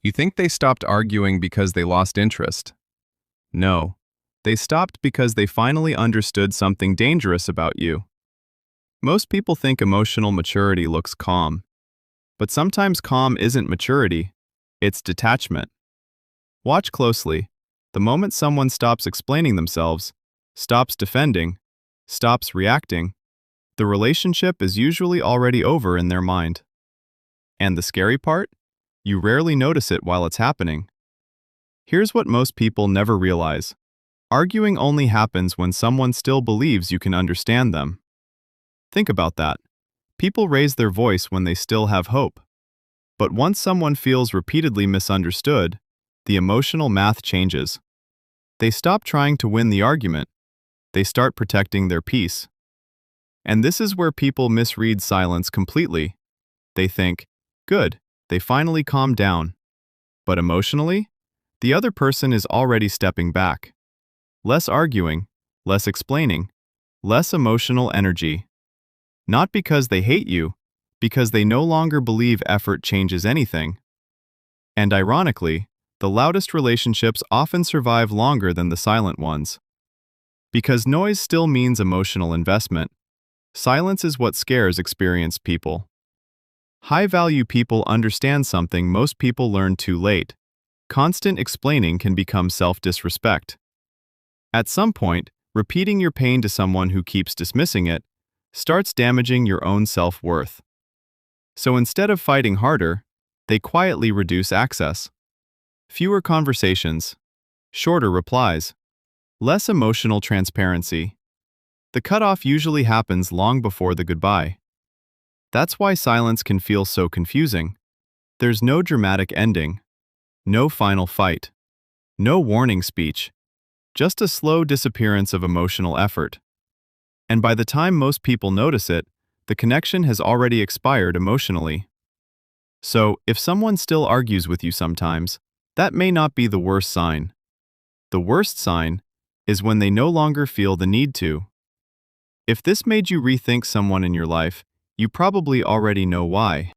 You think they stopped arguing because they lost interest? No. They stopped because they finally understood something dangerous about you. Most people think emotional maturity looks calm. But sometimes calm isn't maturity, it's detachment. Watch closely. The moment someone stops explaining themselves, stops defending, stops reacting, the relationship is usually already over in their mind. And the scary part? You rarely notice it while it's happening. Here's what most people never realize. Arguing only happens when someone still believes you can understand them. Think about that. People raise their voice when they still have hope. But once someone feels repeatedly misunderstood, the emotional math changes. They stop trying to win the argument. They start protecting their peace. And this is where people misread silence completely. They think, good, they finally calmed down. But emotionally, the other person is already stepping back. Less arguing, less explaining, less emotional energy. Not because they hate you, because they no longer believe effort changes anything. And ironically, the loudest relationships often survive longer than the silent ones. Because noise still means emotional investment, silence is what scares experienced people. High-value people understand something most people learn too late. Constant explaining can become self-disrespect. At some point, repeating your pain to someone who keeps dismissing it starts damaging your own self-worth. So instead of fighting harder, they quietly reduce access. Fewer conversations, shorter replies, less emotional transparency. The cutoff usually happens long before the goodbye. That's why silence can feel so confusing. There's no dramatic ending, no final fight, no warning speech, just a slow disappearance of emotional effort. And by the time most people notice it, the connection has already expired emotionally. So, if someone still argues with you sometimes, that may not be the worst sign. The worst sign is when they no longer feel the need to. If this made you rethink someone in your life, you probably already know why.